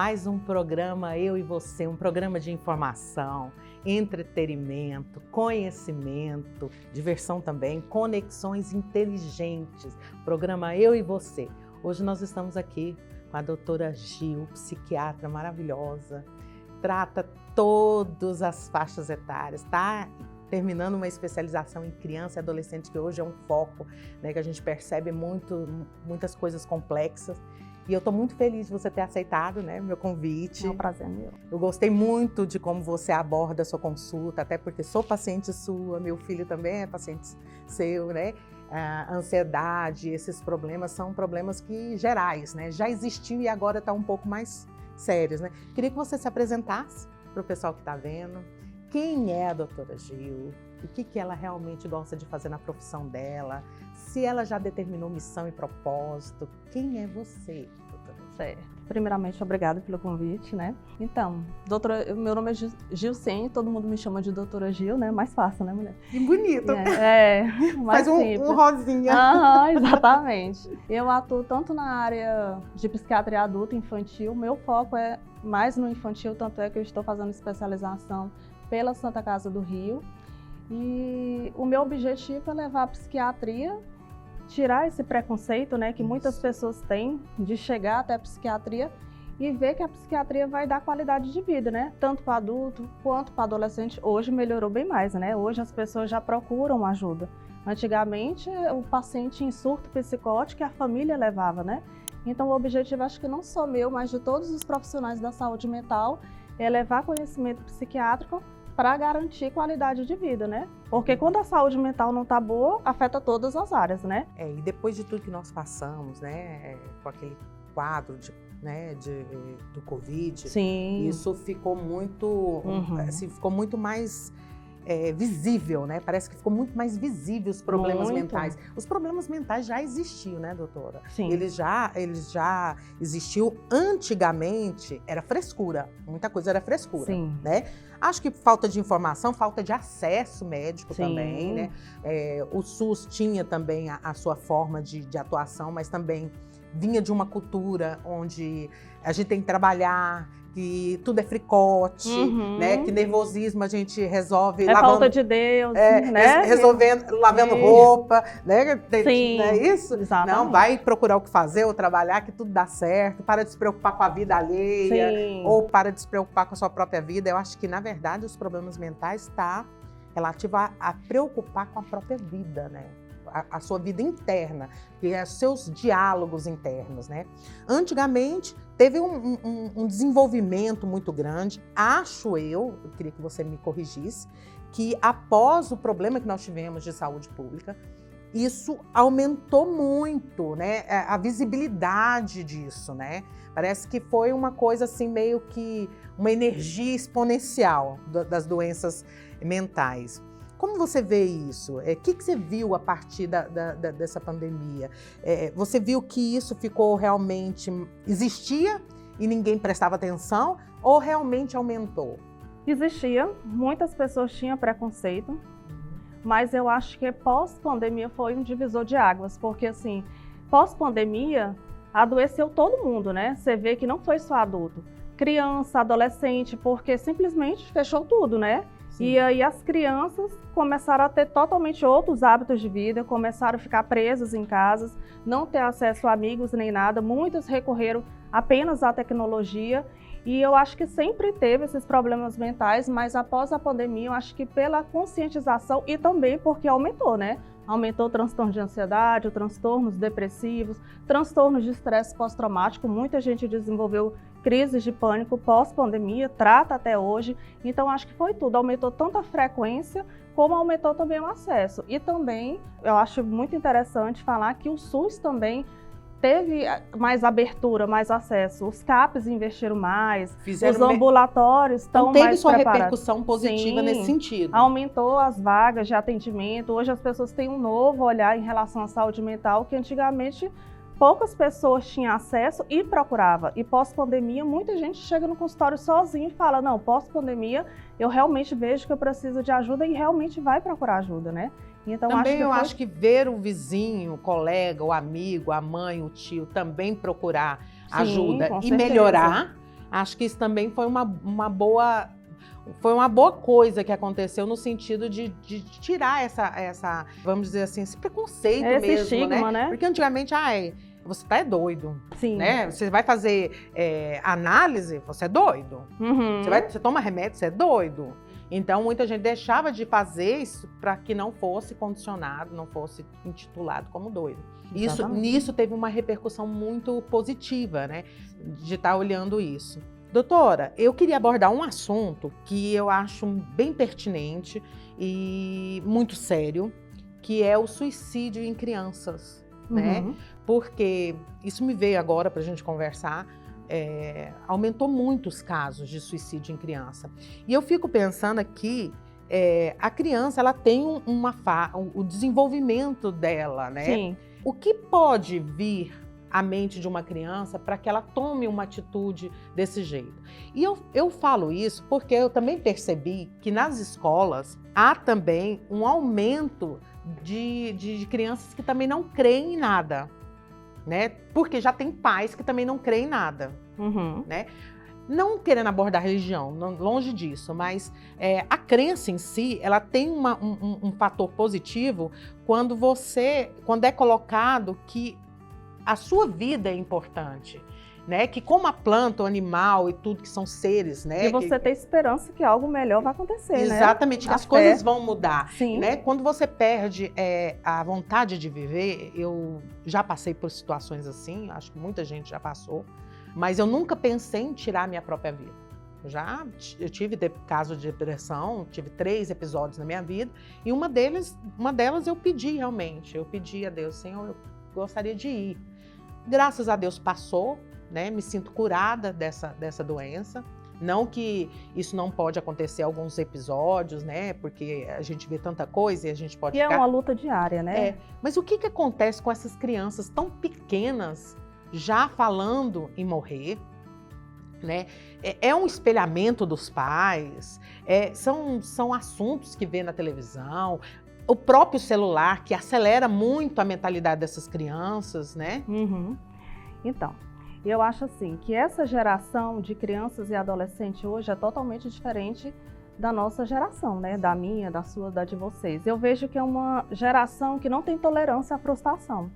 mais um programa Eu e Você, um programa de informação, entretenimento, conhecimento, diversão também, conexões inteligentes. Programa Eu e Você. Hoje nós estamos aqui com a doutora Gil, psiquiatra maravilhosa, trata todas as faixas etárias, tá? Terminando uma especialização em criança e adolescente, que hoje é um foco, né, que a gente percebe muitas coisas complexas. E eu estou muito feliz de você ter aceitado, né, meu convite. É um prazer meu. Eu gostei muito de como você aborda a sua consulta, até porque sou paciente sua, meu filho também é paciente seu, né? A ansiedade, esses problemas são problemas gerais, né? Já existiam e agora está um pouco mais sérios, né? Queria que você se apresentasse para o pessoal que está vendo. Quem é a doutora Gil? O que ela realmente gosta de fazer na profissão dela? Se ela já determinou missão e propósito? Quem é você, doutora Gil? Certo. Primeiramente, obrigada pelo convite, né? Então, meu nome é Gilcene, todo mundo me chama de doutora Gil, né? Mais fácil, né, mulher? Que bonito! Mais Faz simples. um rosinha. Exatamente. Eu atuo tanto na área de psiquiatria adulta e infantil, meu foco é mais no infantil, tanto é que eu estou fazendo especialização pela Santa Casa do Rio. E o meu objetivo é levar a psiquiatria, tirar esse preconceito, né, que muitas pessoas têm de chegar até a psiquiatria e ver que a psiquiatria vai dar qualidade de vida, né, tanto para adulto quanto para adolescente. Hoje melhorou bem mais, né, hoje as pessoas já procuram ajuda. Antigamente, o paciente em surto psicótico, a família levava, né. Então o objetivo, acho que não só meu, mas de todos os profissionais da saúde mental, é levar conhecimento psiquiátrico para garantir qualidade de vida, né? Porque quando a saúde mental não está boa, afeta todas as áreas, né? E depois de tudo que nós passamos, né, com aquele quadro do Covid, Sim. isso ficou muito, assim, ficou muito mais visível, né? Parece que ficou muito mais visível os problemas mentais. Os problemas mentais já existiam, né, doutora? Sim. Eles já existiam antigamente, era frescura, muita coisa era frescura, Sim. né? Acho que falta de informação, falta de acesso médico. Sim. Também, né? O SUS tinha também a sua forma de atuação, mas também vinha de uma cultura onde a gente tem que trabalhar, que tudo é fricote, né? Que nervosismo a gente resolve lavando, falta de Deus, né? Lavando roupa, né? Sim, não é isso? Exatamente. Não, vai procurar o que fazer ou trabalhar, que tudo dá certo, para de se preocupar com a vida alheia. Sim. Ou para de se preocupar com a sua própria vida. Eu acho que, na verdade, os problemas mentais estão relativos a preocupar com a própria vida, né? A sua vida interna, que é os seus diálogos internos, né? Antigamente, teve um desenvolvimento muito grande, eu queria que você me corrigisse, que após o problema que nós tivemos de saúde pública, isso aumentou muito, né? A visibilidade disso, né? Parece que foi uma coisa assim, meio que uma energia exponencial das doenças mentais. Como você vê isso? O que você viu a partir dessa pandemia? Você viu que isso ficou realmente... existia e ninguém prestava atenção ou realmente aumentou? Existia. Muitas pessoas tinham preconceito, mas eu acho que pós-pandemia foi um divisor de águas, porque assim, pós-pandemia adoeceu todo mundo, né? Você vê que não foi só adulto, criança, adolescente, porque simplesmente fechou tudo, né? Sim. E aí as crianças começaram a ter totalmente outros hábitos de vida, começaram a ficar presas em casas, não ter acesso a amigos nem nada, muitos recorreram apenas à tecnologia e eu acho que sempre teve esses problemas mentais, mas após a pandemia eu acho que pela conscientização e também porque aumentou, né? Aumentou o transtorno de ansiedade, transtornos depressivos, transtornos de estresse pós-traumático, muita gente desenvolveu crises de pânico pós-pandemia, trata até hoje, então acho que foi tudo, aumentou tanto a frequência como aumentou também o acesso. E também, eu acho muito interessante falar que o SUS também teve mais abertura, mais acesso, os CAPs investiram mais, os ambulatórios estão mais preparados. Então teve sua repercussão positiva. Sim, nesse sentido. Aumentou as vagas de atendimento, hoje as pessoas têm um novo olhar em relação à saúde mental que antigamente poucas pessoas tinham acesso e procurava. E pós-pandemia, muita gente chega no consultório sozinho e fala, não, pós-pandemia eu realmente vejo que eu preciso de ajuda e realmente vai procurar ajuda, né? Então, também acho que ver o vizinho, o colega, o amigo, a mãe, o tio também procurar ajuda e melhorar, Acho que isso também foi uma boa coisa que aconteceu no sentido de tirar essa, vamos dizer assim, esse preconceito esse mesmo, estigma, né? Porque antigamente, você tá doido, Sim. né? Você vai fazer análise, você é doido. Uhum. Você toma remédio, você é doido. Então, muita gente deixava de fazer isso para que não fosse condicionado, não fosse intitulado como doido. Nisso teve uma repercussão muito positiva, né? De estar olhando isso. Doutora, eu queria abordar um assunto que eu acho bem pertinente e muito sério, que é o suicídio em crianças, né? Porque isso me veio agora para a gente conversar. Aumentou muito os casos de suicídio em criança. E eu fico pensando aqui, a criança ela tem o desenvolvimento dela, né? Sim. O que pode vir à mente de uma criança para que ela tome uma atitude desse jeito? E eu falo isso porque eu também percebi que nas escolas há também um aumento de crianças que também não creem em nada. Né? Porque já tem pais que também não creem em nada, né? Não querendo abordar religião, longe disso, mas a crença em si, ela tem um fator positivo quando é colocado que a sua vida é importante, né? Que como a planta, o animal e tudo que são seres, né? E você tem esperança que algo melhor vai acontecer, né? Exatamente, que as coisas vão mudar. Sim. Né? Quando você perde a vontade de viver, eu já passei por situações assim, acho que muita gente já passou, mas eu nunca pensei em tirar a minha própria vida. Eu tive caso de depressão, tive 3 episódios na minha vida, e uma delas eu pedi realmente, eu pedi a Deus, Senhor, eu gostaria de ir. Graças a Deus passou, né? Me sinto curada dessa doença. Não que isso não pode acontecer alguns episódios, né? Porque a gente vê tanta coisa e a gente pode ficar... é uma luta diária, né? Mas o que acontece com essas crianças tão pequenas já falando em morrer, né? É um espelhamento dos pais, são assuntos que vê na televisão, o próprio celular que acelera muito a mentalidade dessas crianças, né? Então, eu acho assim, que essa geração de crianças e adolescentes hoje é totalmente diferente da nossa geração, né? Da minha, da sua, da de vocês. Eu vejo que é uma geração que não tem tolerância à frustração.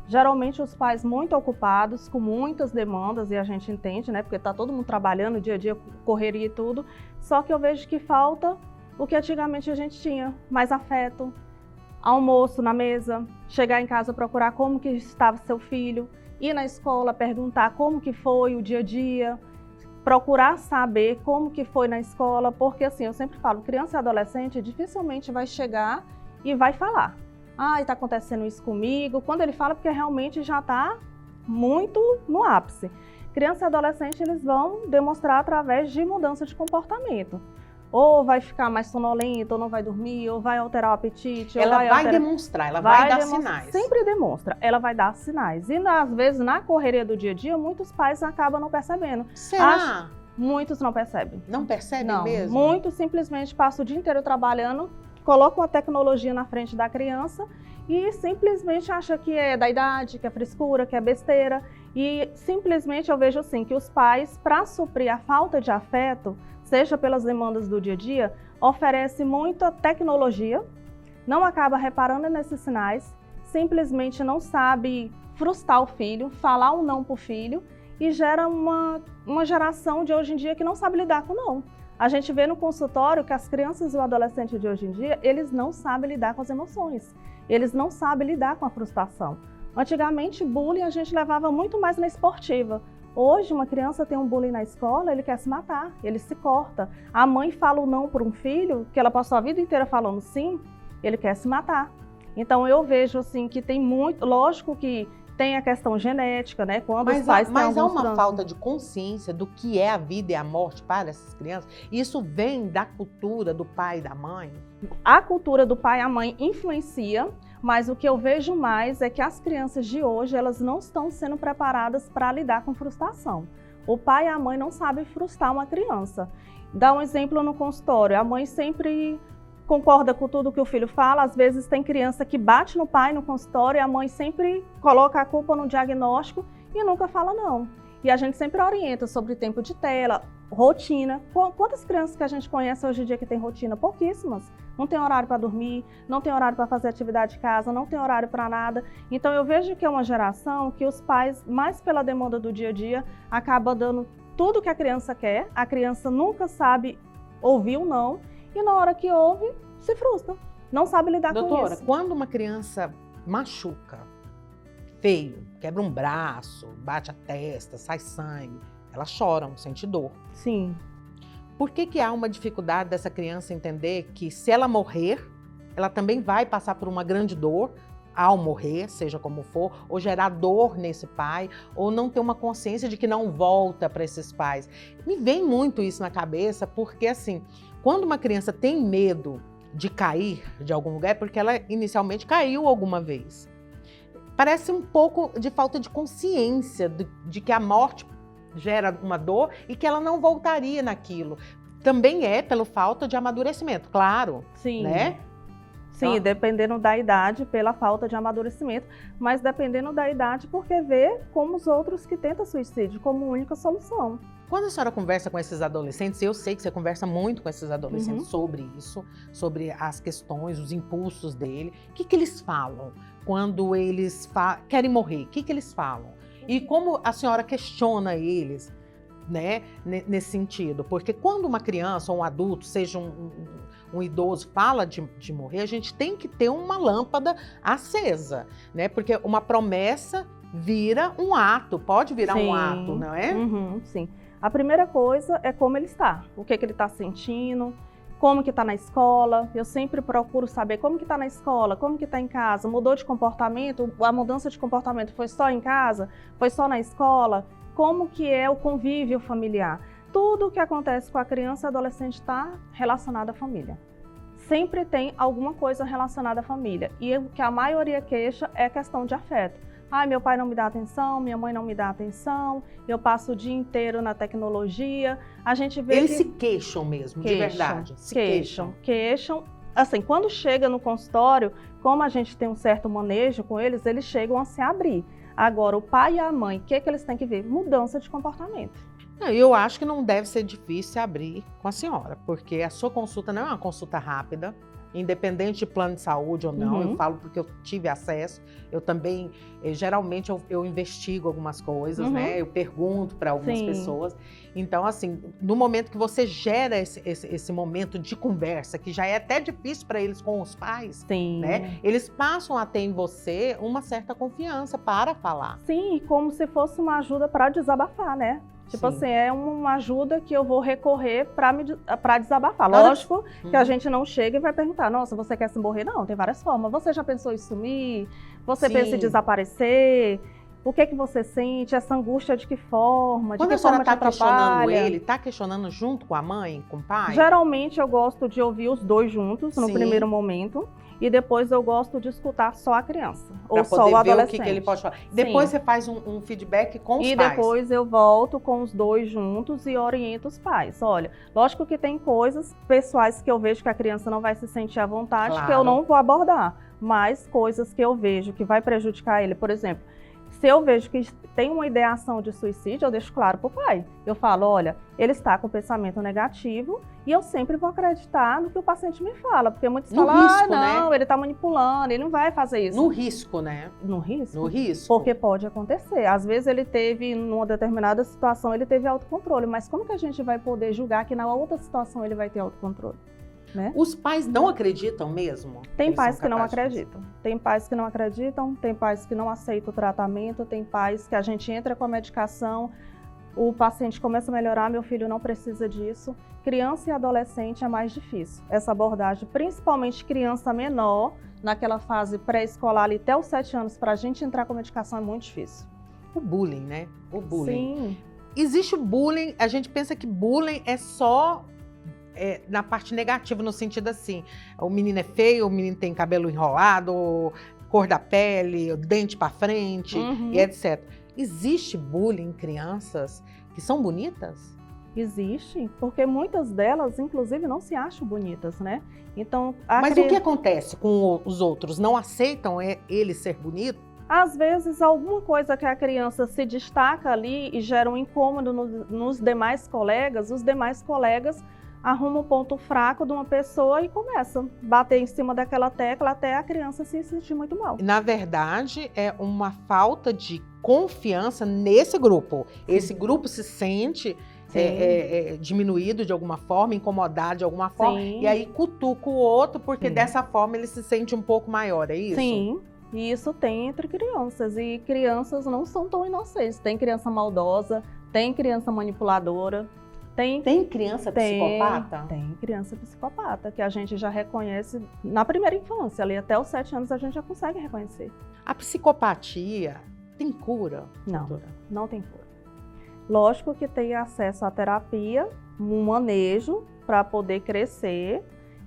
Geralmente os pais muito ocupados, com muitas demandas, e a gente entende, né? Porque está todo mundo trabalhando, dia a dia, correria e tudo. Só que eu vejo que falta o que antigamente a gente tinha, mais afeto, almoço na mesa, chegar em casa procurar como que estava seu filho, ir na escola, perguntar como que foi o dia a dia, procurar saber como que foi na escola, porque assim, eu sempre falo, criança e adolescente dificilmente vai chegar e vai falar. Está acontecendo isso comigo. Quando ele fala, porque realmente já está muito no ápice. Criança e adolescente, eles vão demonstrar através de mudança de comportamento. Ou vai ficar mais sonolento, ou não vai dormir, ou vai alterar o apetite. Ela vai demonstrar, ela vai dar sinais. Sempre demonstra, ela vai dar sinais. E às vezes, na correria do dia a dia, muitos pais acabam não percebendo. Será? Muitos não percebem. Não percebem não, mesmo? Muitos simplesmente passam o dia inteiro trabalhando, colocam a tecnologia na frente da criança e simplesmente acham que é da idade, que é frescura, que é besteira. E simplesmente eu vejo assim, que os pais, para suprir a falta de afeto, seja pelas demandas do dia a dia, oferece muita tecnologia, não acaba reparando nesses sinais, simplesmente não sabe frustrar o filho, falar um não para o filho e gera uma geração de hoje em dia que não sabe lidar com não. A gente vê no consultório que as crianças e o adolescente de hoje em dia, eles não sabem lidar com as emoções, eles não sabem lidar com a frustração. Antigamente, bullying a gente levava muito mais na esportiva. Hoje, uma criança tem um bullying na escola, ele quer se matar, ele se corta. A mãe fala o não para um filho, que ela passou a vida inteira falando sim, ele quer se matar. Então, eu vejo assim que tem muito, lógico que tem a questão genética, né? Quando os pais mas há uma falta de consciência do que é a vida e a morte para essas crianças. Isso vem da cultura do pai e da mãe? A cultura do pai e a mãe influencia, mas o que eu vejo mais é que as crianças de hoje, elas não estão sendo preparadas para lidar com frustração. O pai e a mãe não sabem frustrar uma criança. Dá um exemplo no consultório, a mãe sempre concorda com tudo que o filho fala, às vezes tem criança que bate no pai no consultório e a mãe sempre coloca a culpa no diagnóstico e nunca fala não. E a gente sempre orienta sobre tempo de tela, rotina. Quantas crianças que a gente conhece hoje em dia que tem rotina? Pouquíssimas. Não tem horário para dormir, não tem horário para fazer atividade de casa, não tem horário para nada. Então eu vejo que é uma geração que os pais, mais pela demanda do dia a dia, acabam dando tudo que a criança quer. A criança nunca sabe ouvir ou não. E na hora que ouve, se frustra. Não sabe lidar com isso. Doutora, quando uma criança machuca, feio, quebra um braço, bate a testa, sai sangue, elas choram, sente dor. Sim. Por que há uma dificuldade dessa criança entender que se ela morrer, ela também vai passar por uma grande dor ao morrer, seja como for, ou gerar dor nesse pai, ou não ter uma consciência de que não volta para esses pais? Me vem muito isso na cabeça, porque assim, quando uma criança tem medo de cair de algum lugar, é porque ela inicialmente caiu alguma vez. Parece um pouco de falta de consciência de que a morte gera uma dor e que ela não voltaria naquilo. Também é pela falta de amadurecimento, claro. Sim. Né? Sim, então, dependendo da idade, pela falta de amadurecimento, mas dependendo da idade, porque vê como os outros que tentam suicídio como única solução. Quando a senhora conversa com esses adolescentes, eu sei que você conversa muito com esses adolescentes sobre isso, sobre as questões, os impulsos dele. O que eles falam quando eles querem morrer? O que eles falam? E como a senhora questiona eles, né, nesse sentido? Porque quando uma criança ou um adulto, seja um idoso, fala de morrer, a gente tem que ter uma lâmpada acesa, né? Porque uma promessa vira um ato, pode virar um ato, não é? Sim. A primeira coisa é como ele está, o que ele está sentindo, como que está na escola. Eu sempre procuro saber como que está na escola, como que está em casa, mudou de comportamento, a mudança de comportamento foi só em casa, foi só na escola, como que é o convívio familiar. Tudo o que acontece com a criança e adolescente está relacionado à família. Sempre tem alguma coisa relacionada à família. E o que a maioria queixa é questão de afeto. Ai, meu pai não me dá atenção, minha mãe não me dá atenção, eu passo o dia inteiro na tecnologia. A gente vê Eles se queixam mesmo, de verdade. Queixam. Assim, quando chega no consultório, como a gente tem um certo manejo com eles, eles chegam a se abrir. Agora, o pai e a mãe, o que eles têm que ver? Mudança de comportamento. Eu acho que não deve ser difícil abrir com a senhora, porque a sua consulta não é uma consulta rápida, independente de plano de saúde ou não. Eu falo porque eu tive acesso. Eu também, geralmente, eu investigo algumas coisas, né? Eu pergunto para algumas pessoas. Então, assim, no momento que você gera esse momento de conversa, que já é até difícil para eles com os pais, né? Eles passam a ter em você uma certa confiança para falar. Sim, como se fosse uma ajuda para desabafar, né? Tipo assim, é uma ajuda que eu vou recorrer para desabafar. Lógico que a gente não chega e vai perguntar, nossa, você quer se morrer? Não, tem várias formas. Você já pensou em sumir? Você pensa em desaparecer? O que você sente? Essa angústia de que forma? Quando a senhora está questionando ele, está questionando junto com a mãe, com o pai? Geralmente eu gosto de ouvir os dois juntos no primeiro momento. E depois eu gosto de escutar só a criança, ou só o adolescente. O que ele pode falar. Depois você faz um feedback com os pais. E depois eu volto com os dois juntos e oriento os pais. Olha, lógico que tem coisas pessoais que eu vejo que a criança não vai se sentir à vontade, que eu não vou abordar. Mas coisas que eu vejo que vai prejudicar ele, por exemplo, se eu vejo que tem uma ideação de suicídio, eu deixo claro para o pai. Eu falo, olha, ele está com pensamento negativo e eu sempre vou acreditar no que o paciente me fala. Porque muitos falam, não, ele está manipulando, ele não vai fazer isso. No risco, né? No risco? No risco. Porque pode acontecer. Às vezes ele teve, numa determinada situação, ele teve autocontrole. Mas como que a gente vai poder julgar que na outra situação ele vai ter autocontrole? Né? Os pais não acreditam mesmo? Tem pais que não acreditam. Tem pais que não acreditam, tem pais que não aceitam o tratamento, tem pais que a gente entra com a medicação, o paciente começa a melhorar, meu filho não precisa disso. Criança e adolescente é mais difícil. Essa abordagem, principalmente criança menor, naquela fase pré-escolar ali, até os 7 anos, para a gente entrar com a medicação é muito difícil. O bullying, né? O bullying. Sim. Existe o bullying, a gente pensa que bullying é só... na parte negativa, no sentido assim, o menino é feio, o menino tem cabelo enrolado, cor da pele, o dente para frente, e etc. Existe bullying em crianças que são bonitas? Existe, porque muitas delas, inclusive, não se acham bonitas, né? Então, Mas o que acontece com os outros? Não aceitam ele ser bonito? Às vezes, alguma coisa que a criança se destaca ali e gera um incômodo nos demais colegas, os demais colegas arrumam um ponto fraco de uma pessoa e começam a bater em cima daquela tecla até a criança se sentir muito mal. Na verdade, é uma falta de confiança nesse grupo. Esse grupo se sente diminuído de alguma forma, incomodado de alguma forma, e aí cutuca o outro, porque dessa forma ele se sente um pouco maior, é isso? Sim, e isso tem entre crianças, e crianças não são tão inocentes. Tem criança maldosa, tem criança manipuladora. Tem criança psicopata? Tem criança psicopata, que a gente já reconhece na primeira infância, ali até os 7 anos a gente já consegue reconhecer. A psicopatia tem cura? Não, doutora? Não tem cura. Lógico que tem acesso à terapia, um manejo para poder crescer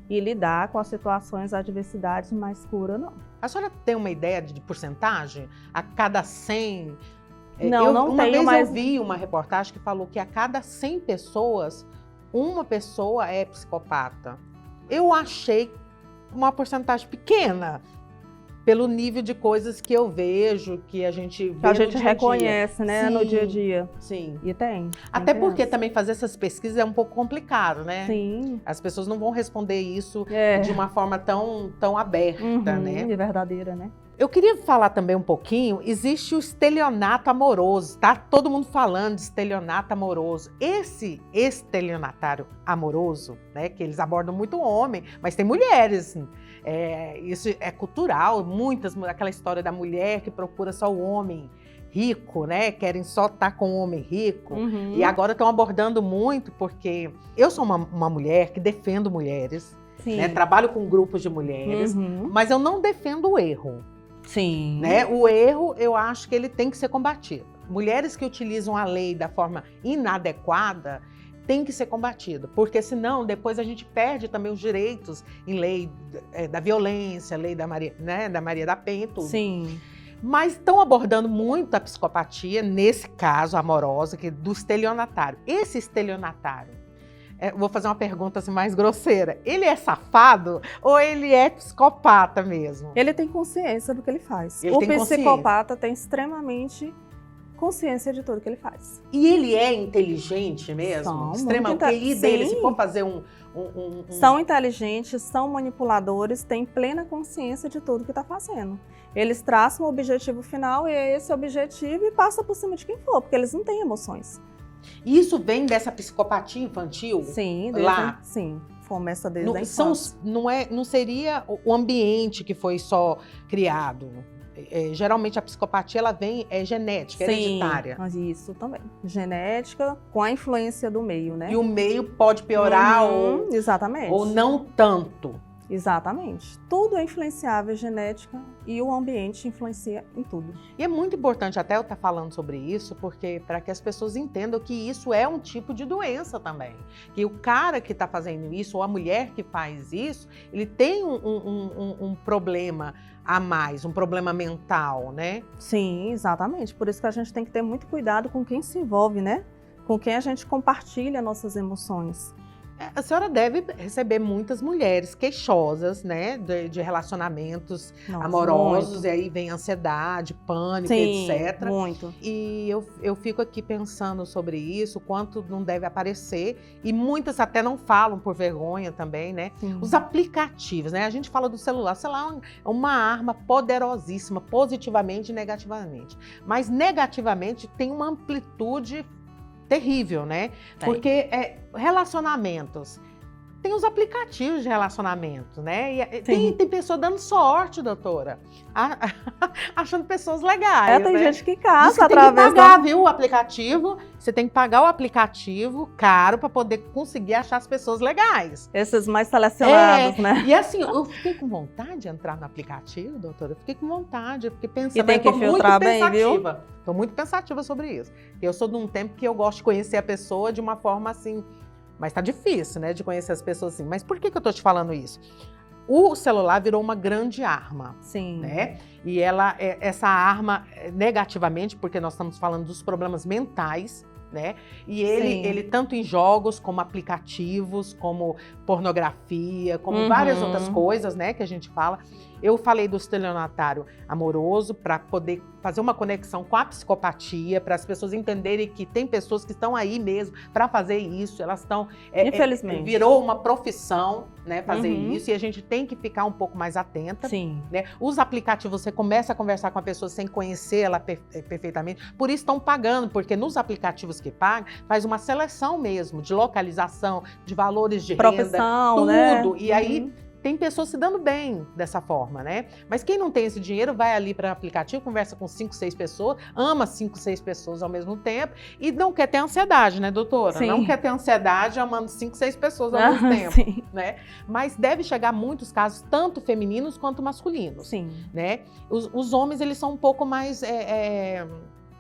e lidar com as situações, adversidades, mas cura não. A senhora tem uma ideia de porcentagem? A cada 100... Não tenho, mas eu vi uma reportagem que falou que a cada 100 pessoas, uma pessoa é psicopata. Eu achei uma porcentagem pequena, pelo nível de coisas que eu vejo, que a gente vê a gente no dia a dia. reconhece, né, no dia a dia. Sim. E tem. Até porque também fazer essas pesquisas é um pouco complicado, né? Sim. As pessoas não vão responder isso de uma forma tão aberta, né? E verdadeira, né? Eu queria falar também um pouquinho, existe o estelionato amoroso, tá? Todo mundo falando de estelionato amoroso. Esse estelionatário amoroso, né, que eles abordam muito homem, mas tem mulheres. Isso é cultural, aquela história da mulher que procura só o homem rico, né? Querem só estar com o homem rico. E agora estão abordando muito, porque eu sou uma mulher que defendo mulheres, né? Trabalho com grupos de mulheres, mas eu não defendo o erro. Sim. Né? O erro, eu acho que ele tem que ser combatido. Mulheres que utilizam a lei da forma inadequada tem que ser combatido, porque senão depois a gente perde também os direitos em lei da violência, lei da Maria, né, da Maria da Penha e tudo. Sim. Mas estão abordando muito a psicopatia, nesse caso amorosa, do estelionatário. Esse estelionatário, vou fazer uma pergunta assim, mais grosseira. Ele é safado ou ele é psicopata mesmo? Ele tem consciência do que ele faz. O psicopata tem extremamente consciência de tudo que ele faz. E ele é inteligente mesmo? Extremamente. O QI dele, se for fazer São inteligentes, são manipuladores, têm plena consciência de tudo que está fazendo. Eles traçam o objetivo final e é esse objetivo e passa por cima de quem for, porque eles não têm emoções. E isso vem dessa psicopatia infantil? Sim, sim. Começa desde a infância. Não seria o ambiente que foi só criado. Geralmente a psicopatia ela vem genética, hereditária. Mas isso também. Genética com a influência do meio, né? E o meio pode piorar exatamente. ou não tanto. Exatamente. Tudo é influenciável, genética, e o ambiente influencia em tudo. E é muito importante até eu estar falando sobre isso, porque para que as pessoas entendam que isso é um tipo de doença também. Que o cara que está fazendo isso, ou a mulher que faz isso, ele tem um problema a mais, um problema mental, né? Sim, exatamente. Por isso que a gente tem que ter muito cuidado com quem se envolve, né? Com quem a gente compartilha nossas emoções. A senhora deve receber muitas mulheres queixosas, né, de relacionamentos amorosos, muito. E aí vem ansiedade, pânico, etc. Muito. E eu fico aqui pensando sobre isso, quanto não deve aparecer, e muitas até não falam por vergonha também, né? Sim. Os aplicativos, né? A gente fala do celular. O celular é uma arma poderosíssima, positivamente e negativamente. Mas negativamente tem uma amplitude terrível, né? Porque relacionamentos, tem os aplicativos de relacionamento, né? E tem pessoa dando sorte, doutora, achando pessoas legais. Tem né? gente que casa através tem que pagar, viu, o aplicativo. Você tem que pagar o aplicativo caro para poder conseguir achar as pessoas legais. Esses mais selecionados, né? E assim, eu fiquei com vontade de entrar no aplicativo, doutora. Eu fiquei com vontade, eu fiquei pensando. E tem que filtrar bem, viu? Estou muito pensativa sobre isso. Eu sou de um tempo que eu gosto de conhecer a pessoa de uma forma assim, mas tá difícil, né, de conhecer as pessoas assim. Mas por que eu tô te falando isso? O celular virou uma grande arma. Sim. Né? E essa arma, negativamente, porque nós estamos falando dos problemas mentais, né? E ele tanto em jogos, como aplicativos, como pornografia, como várias outras coisas, né, que a gente fala. Eu falei do estelionatário amoroso para poder fazer uma conexão com a psicopatia, para as pessoas entenderem que tem pessoas que estão aí mesmo para fazer isso, elas estão... Infelizmente. Virou uma profissão, né, fazer isso, e a gente tem que ficar um pouco mais atenta. Sim. Né? Os aplicativos, você começa a conversar com a pessoa sem conhecer ela perfeitamente, por isso estão pagando, porque nos aplicativos que pagam, faz uma seleção mesmo, de localização, de valores de profissão, renda, né? tudo, e aí... Tem pessoas se dando bem dessa forma, né? Mas quem não tem esse dinheiro vai ali para o aplicativo, conversa com 5, 6 pessoas, ama 5, 6 pessoas ao mesmo tempo e não quer ter ansiedade, né, doutora? Sim. Não quer ter ansiedade amando 5, 6 pessoas ao mesmo tempo, sim. né? Mas deve chegar muitos casos, tanto femininos quanto masculinos, sim. né? Os homens, eles são um pouco mais...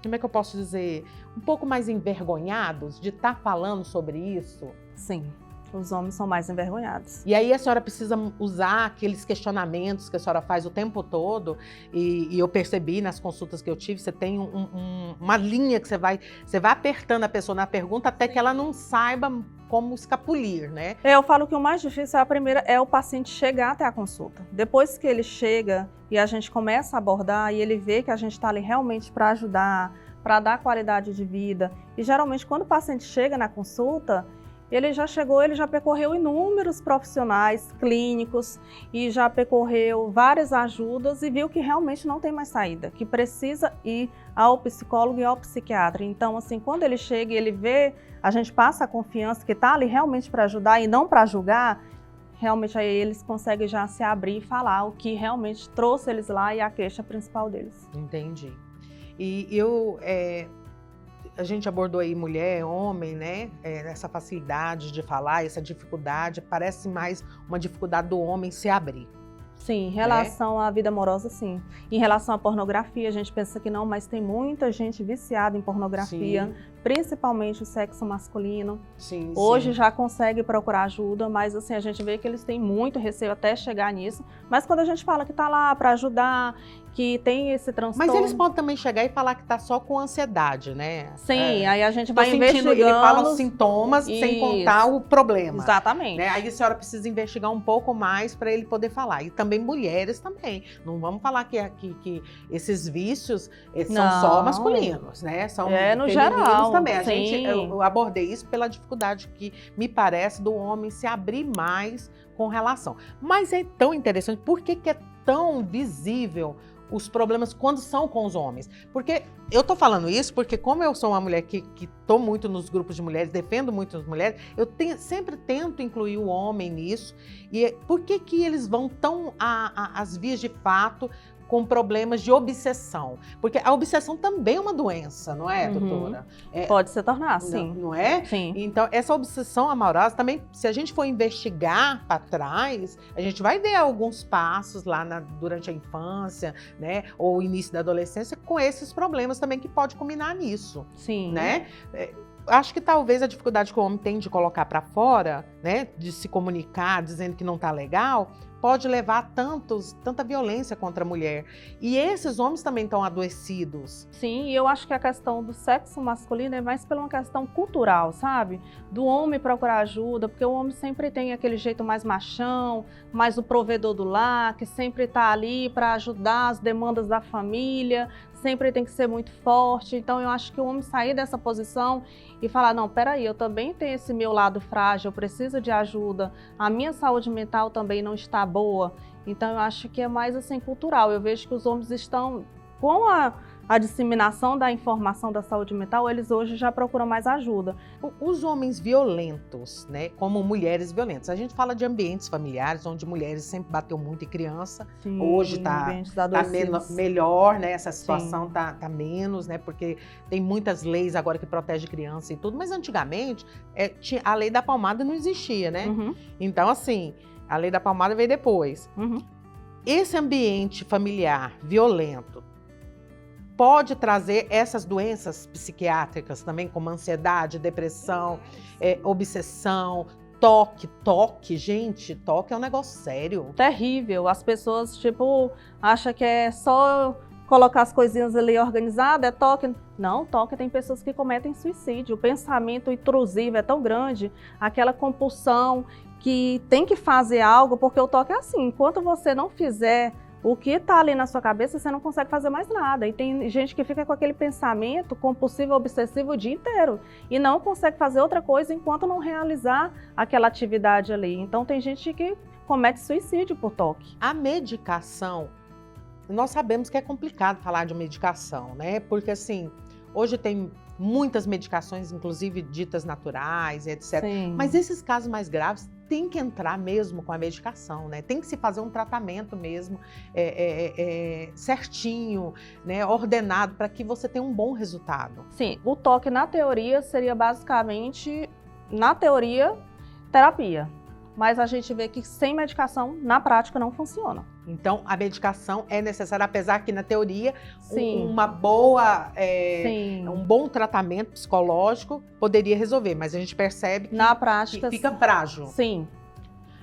como é que eu posso dizer? Um pouco mais envergonhados de estar falando sobre isso. Sim. Os homens são mais envergonhados. E aí a senhora precisa usar aqueles questionamentos que a senhora faz o tempo todo, e eu percebi nas consultas que eu tive, você tem uma linha que você vai apertando a pessoa na pergunta até que ela não saiba como escapulir, né? Eu falo que o mais difícil é o paciente chegar até a consulta. Depois que ele chega e a gente começa a abordar e ele vê que a gente está ali realmente para ajudar, para dar qualidade de vida. E geralmente quando o paciente chega na consulta, ele já percorreu inúmeros profissionais clínicos e já percorreu várias ajudas e viu que realmente não tem mais saída, que precisa ir ao psicólogo e ao psiquiatra. Então, assim, quando ele chega e ele vê, a gente passa a confiança que está ali realmente para ajudar e não para julgar, realmente aí eles conseguem já se abrir e falar o que realmente trouxe eles lá e a queixa principal deles. Entendi. E a gente abordou aí mulher, homem, né? Essa facilidade de falar, essa dificuldade, parece mais uma dificuldade do homem se abrir. Sim, em relação à vida amorosa, sim. Em relação à pornografia, a gente pensa que não, mas tem muita gente viciada em pornografia, sim. Principalmente o sexo masculino. Sim, hoje sim. Já consegue procurar ajuda, mas assim, a gente vê que eles têm muito receio até chegar nisso. Mas quando a gente fala que tá lá para ajudar, que tem esse transtorno... Mas eles podem também chegar e falar que tá só com ansiedade, né? Sim, aí a gente vai investigando. Ele fala os sintomas sem contar o problema. Exatamente. Né? Aí a senhora precisa investigar um pouco mais para ele poder falar. E também mulheres também. Não vamos falar que esses vícios são só masculinos, né? São no geral também. Eu abordei isso pela dificuldade que me parece do homem se abrir mais com relação. Mas é tão interessante, por que é tão visível os problemas quando são com os homens? Porque eu tô falando isso porque como eu sou uma mulher que tô muito nos grupos de mulheres, defendo muito as mulheres, eu sempre tento incluir o homem nisso. E por que eles vão tão às vias de fato com problemas de obsessão? Porque a obsessão também é uma doença, não é, doutora? Pode se tornar, sim. Não é? Sim. Então, essa obsessão amorosa também, se a gente for investigar para trás, a gente vai ver alguns passos lá durante a infância, né? Ou início da adolescência, com esses problemas também que pode culminar nisso. Sim. Né? Acho que talvez a dificuldade que o homem tem de colocar para fora, né? De se comunicar, dizendo que não tá legal, pode levar a tanta violência contra a mulher. E esses homens também estão adoecidos. Sim, e eu acho que a questão do sexo masculino é mais pela uma questão cultural, sabe? Do homem procurar ajuda, porque o homem sempre tem aquele jeito mais machão, mais o provedor do lar, que sempre está ali para ajudar as demandas da família, sempre tem que ser muito forte. Então eu acho que o homem sair dessa posição e falar, não, peraí, eu também tenho esse meu lado frágil, eu preciso de ajuda, a minha saúde mental também não está boa. Então eu acho que é mais assim cultural. Eu vejo que os homens estão com a disseminação da informação da saúde mental, eles hoje já procuram mais ajuda. Os homens violentos, né, como mulheres violentas, a gente fala de ambientes familiares, onde mulheres sempre bateu muito em criança. Sim, hoje está melhor, né, essa situação tá menos, né, porque tem muitas leis agora que protegem criança e tudo, mas antigamente a lei da palmada não existia, né? Uhum. Então, assim, a lei da palmada veio depois. Uhum. Esse ambiente familiar violento pode trazer essas doenças psiquiátricas também, como ansiedade, depressão, obsessão, toque. Gente, toque é um negócio sério. Terrível. As pessoas, acham que é só colocar as coisinhas ali organizadas, é toque. Não, toque tem pessoas que cometem suicídio. O pensamento intrusivo é tão grande, aquela compulsão que tem que fazer algo, porque o toque é assim, enquanto você não fizer o que está ali na sua cabeça, você não consegue fazer mais nada. E tem gente que fica com aquele pensamento compulsivo, obsessivo o dia inteiro e não consegue fazer outra coisa enquanto não realizar aquela atividade ali. Então tem gente que comete suicídio por toque. A medicação, nós sabemos que é complicado falar de medicação, né? Porque assim, hoje tem muitas medicações, inclusive ditas naturais, etc. Sim. Mas esses casos mais graves tem que entrar mesmo com a medicação, né? Tem que se fazer um tratamento mesmo certinho, né? Ordenado, para que você tenha um bom resultado. Sim, o toque na teoria seria basicamente, na teoria, terapia. Mas a gente vê que sem medicação, na prática, não funciona. Então, a medicação é necessária, apesar que na teoria, Sim. uma boa, Sim. um bom tratamento psicológico poderia resolver, mas a gente percebe que, na prática, que fica frágil. Sim,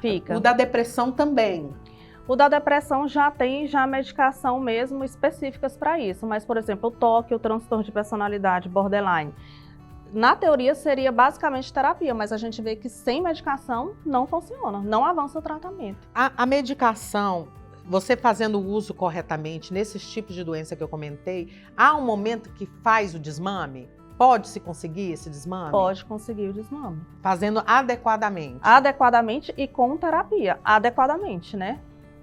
fica. O da depressão também. O da depressão já tem medicação mesmo específicas para isso, mas, por exemplo, o toque, o transtorno de personalidade, borderline, na teoria seria basicamente terapia, mas a gente vê que sem medicação não funciona, não avança o tratamento. A medicação, você fazendo o uso corretamente nesses tipos de doença que eu comentei, há um momento que faz o desmame? Pode-se conseguir esse desmame? Pode conseguir o desmame. Fazendo adequadamente? Adequadamente e com terapia, adequadamente, né?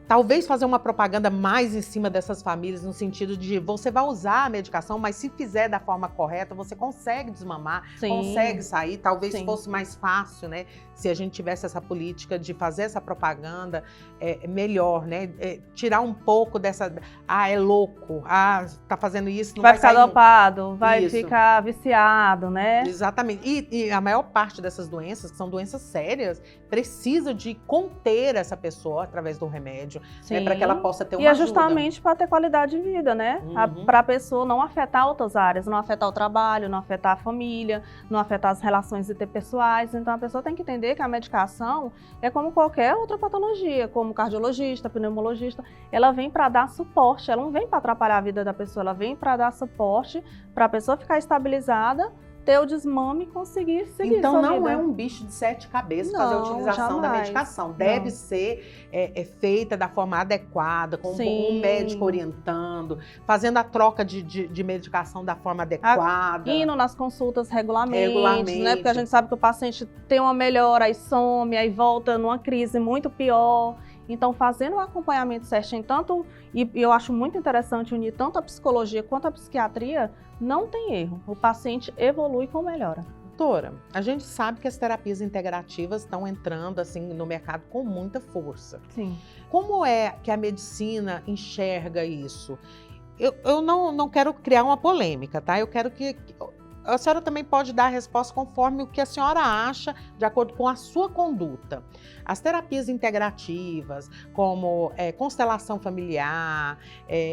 Talvez fazer uma propaganda mais em cima dessas famílias, no sentido de você vai usar a medicação, mas se fizer da forma correta, você consegue desmamar, Sim. consegue sair. Talvez Sim. fosse mais fácil, né? Se a gente tivesse essa política de fazer essa propaganda melhor, né? Tirar um pouco dessa... Ah, é louco. Ah, tá fazendo isso, não vai ficar sair dopado, vai Isso. ficar viciado, né? Exatamente. E a maior parte dessas doenças, que são doenças sérias, precisa de conter essa pessoa através do remédio, né, para que ela possa ter uma E é ajuda. justamente para ter qualidade de vida, né? Para a pessoa não afetar outras áreas, não afetar o trabalho, não afetar a família, não afetar as relações interpessoais. Então a pessoa tem que entender que a medicação é como qualquer outra patologia, como cardiologista, pneumologista. Ela vem para dar suporte, ela não vem para atrapalhar a vida da pessoa, ela vem para dar suporte para a pessoa ficar estabilizada, ter o desmame e conseguir seguir Então sua não vida. é um bicho de 7 cabeças fazer a Não, utilização da jamais. medicação. Deve ser feita da forma adequada, com um médico orientando, fazendo a troca de medicação da forma adequada. Indo nas consultas regularmente, né? Porque a gente sabe que o paciente tem uma melhora, aí some, aí volta numa crise muito pior. Então, fazendo o acompanhamento certinho, e eu acho muito interessante unir tanto a psicologia quanto a psiquiatria, não tem erro. O paciente evolui com melhora. Doutora, a gente sabe que as terapias integrativas estão entrando assim no mercado com muita força. Sim. Como é que a medicina enxerga isso? Eu não quero criar uma polêmica, tá? Eu quero que... A senhora também pode dar a resposta conforme o que a senhora acha, de acordo com a sua conduta. As terapias integrativas, como constelação familiar,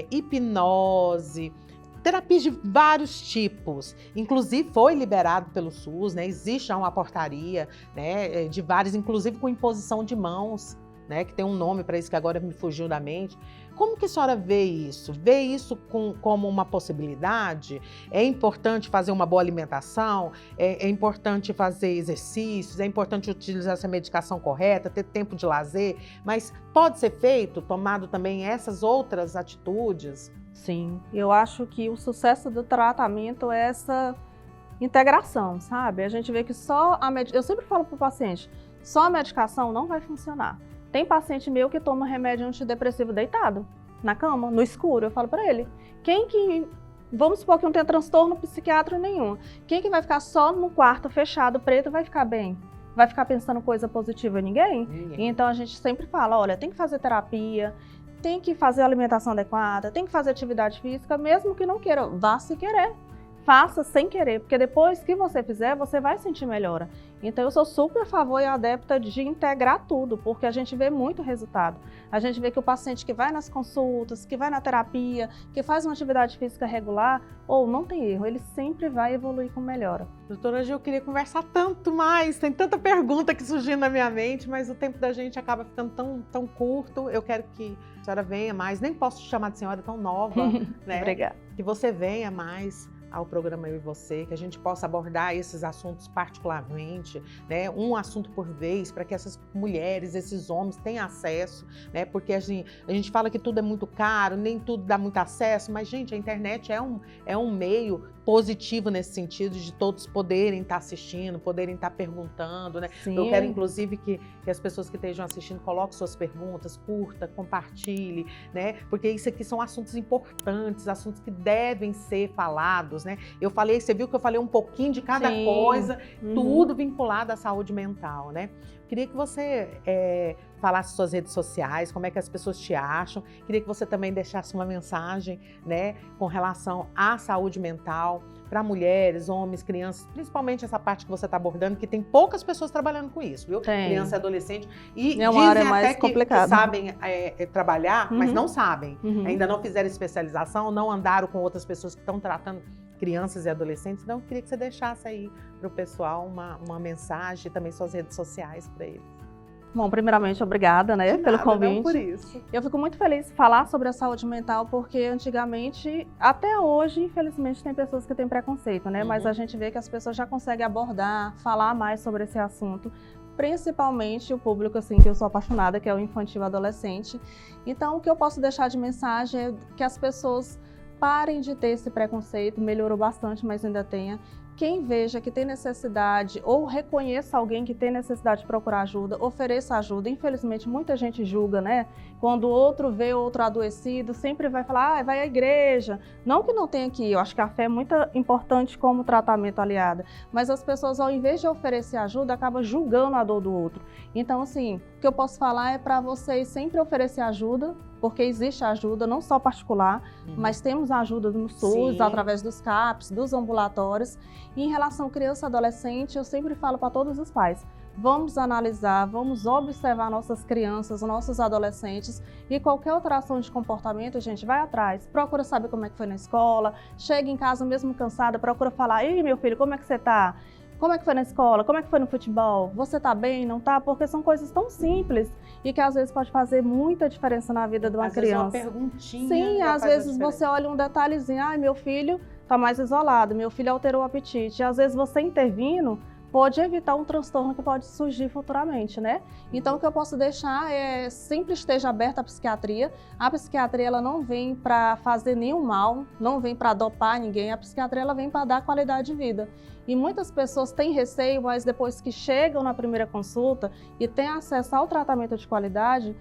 hipnose, terapias de vários tipos, inclusive foi liberado pelo SUS, né? Existe já uma portaria, né, de vários, inclusive com imposição de mãos, né, que tem um nome para isso que agora me fugiu da mente. Como que a senhora vê isso? Vê isso como uma possibilidade? É importante fazer uma boa alimentação? É importante fazer exercícios? É importante utilizar essa medicação correta? Ter tempo de lazer? Mas pode ser feito, tomado também essas outras atitudes? Sim, eu acho que o sucesso do tratamento é essa integração, sabe? A gente vê que só a medicação... Eu sempre falo para o paciente, só a medicação não vai funcionar. Tem paciente meu que toma remédio antidepressivo deitado, na cama, no escuro. Eu falo para ele, vamos supor que não tem transtorno psiquiátrico nenhum. Quem que vai ficar só no quarto fechado, preto, vai ficar bem? Vai ficar pensando coisa positiva? Ninguém? Então a gente sempre fala, olha, tem que fazer terapia, tem que fazer alimentação adequada, tem que fazer atividade física, mesmo que não queira, vá se querer. faça sem querer, porque depois que você fizer, você vai sentir melhora. Então eu sou super a favor e adepta de integrar tudo, porque a gente vê muito resultado. A gente vê que o paciente que vai nas consultas, que vai na terapia, que faz uma atividade física regular, ou não tem erro, ele sempre vai evoluir com melhora. Doutora Gil, eu queria conversar tanto mais, tem tanta pergunta que surgindo na minha mente, mas o tempo da gente acaba ficando tão curto. Eu quero que a senhora venha mais, nem posso te chamar de senhora tão nova, né? Obrigada. Que você venha mais ao programa Eu e Você, que a gente possa abordar esses assuntos particularmente, né, um assunto por vez, para que essas mulheres, esses homens tenham acesso, né, porque a gente fala que tudo é muito caro, nem tudo dá muito acesso, mas, gente, a internet é um meio positivo nesse sentido de todos poderem estar assistindo, poderem estar perguntando, né? Sim. Eu quero, inclusive, que as pessoas que estejam assistindo coloquem suas perguntas, curta, compartilhe, né? Porque isso aqui são assuntos importantes, assuntos que devem ser falados, né? Eu falei, você viu que eu falei um pouquinho de cada coisa, tudo vinculado à saúde mental, né? Queria que você falasse suas redes sociais, como é que as pessoas te acham. Queria que você também deixasse uma mensagem, né, com relação à saúde mental para mulheres, homens, crianças, principalmente essa parte que você está abordando, que tem poucas pessoas trabalhando com isso, viu? Tem. Criança e adolescente. E é uma dizem área mais até complicada. que sabem trabalhar, mas não sabem. Ainda não fizeram especialização, não andaram com outras pessoas que estão tratando crianças e adolescentes. Então, eu queria que você deixasse aí para o pessoal uma mensagem e também suas redes sociais para eles. Bom, primeiramente, obrigada, né, pelo convite. Não por isso. Eu fico muito feliz de falar sobre a saúde mental, porque antigamente, até hoje, infelizmente, tem pessoas que têm preconceito, né? Mas a gente vê que as pessoas já conseguem abordar, falar mais sobre esse assunto, principalmente o público, assim, que eu sou apaixonada, que é o infantil adolescente. Então, o que eu posso deixar de mensagem é que as pessoas parem de ter esse preconceito, melhorou bastante, mas ainda tenha. Quem veja que tem necessidade ou reconheça alguém que tem necessidade de procurar ajuda, ofereça ajuda. Infelizmente, muita gente julga, né? Quando o outro vê outro adoecido, sempre vai falar, vai à igreja. Não que não tenha que ir, eu acho que a fé é muito importante como tratamento aliado. Mas as pessoas, ao invés de oferecer ajuda, acabam julgando a dor do outro. Então, assim, o que eu posso falar é para vocês sempre oferecer ajuda, porque existe ajuda, não só particular, mas temos a ajuda no SUS, através dos CAPs, dos ambulatórios. E em relação à criança e adolescente, eu sempre falo para todos os pais, vamos analisar, vamos observar nossas crianças, nossos adolescentes e qualquer alteração de comportamento, gente, vai atrás, procura saber como é que foi na escola, chega em casa mesmo cansada, procura falar, ei, meu filho, como é que você tá? Como é que foi na escola? Como é que foi no futebol? Você tá bem, não tá? Porque são coisas tão simples e que às vezes pode fazer muita diferença na vida de uma criança. Às vezes uma perguntinha. Sim, às vezes você olha um detalhezinho, ai, meu filho tá mais isolado, meu filho alterou o apetite. E às vezes você intervindo pode evitar um transtorno que pode surgir futuramente, né? Então, o que eu posso deixar é sempre esteja aberta a psiquiatria. A psiquiatria, ela não vem para fazer nenhum mal, não vem para dopar ninguém. A psiquiatria, ela vem para dar qualidade de vida. E muitas pessoas têm receio, mas depois que chegam na primeira consulta e têm acesso ao tratamento de qualidade,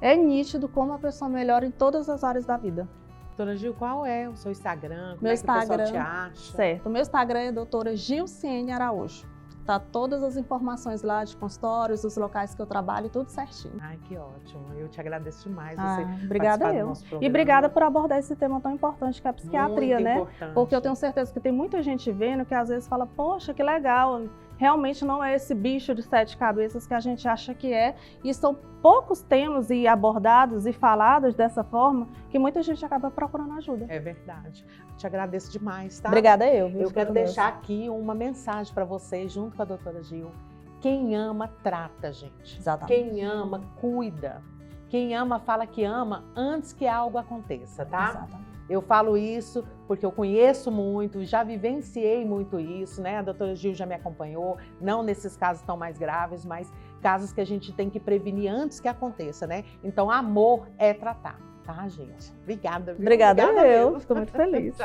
é nítido como a pessoa melhora em todas as áreas da vida. Doutora Gil, qual é o seu Instagram? Como meu é que Instagram, o pessoal te acha? Certo, o meu Instagram é doutora Gilciene Araújo. Tá todas as informações lá de consultórios, dos locais que eu trabalho, tudo certinho. Ai, que ótimo. Eu te agradeço demais você obrigada eu. E obrigada por abordar esse tema tão importante que é a psiquiatria, muito né? Importante. Porque eu tenho certeza que tem muita gente vendo que às vezes fala, poxa, que legal. Realmente não é esse bicho de 7 cabeças que a gente acha que é. E são poucos temas e abordados e falados dessa forma que muita gente acaba procurando ajuda. É verdade. Te agradeço demais, tá? Obrigada eu. Viu? Eu quero deixar aqui uma mensagem para vocês, junto com a doutora Gil. Quem ama, trata, gente. Exatamente. Quem ama, cuida. Quem ama, fala que ama antes que algo aconteça, tá? Exatamente. Eu falo isso porque eu conheço muito, já vivenciei muito isso, né? A doutora Gil já me acompanhou, não nesses casos tão mais graves, mas casos que a gente tem que prevenir antes que aconteça, né? Então, amor é tratar, tá, gente? Obrigada. Viu? Obrigada eu, mesmo. fico muito feliz.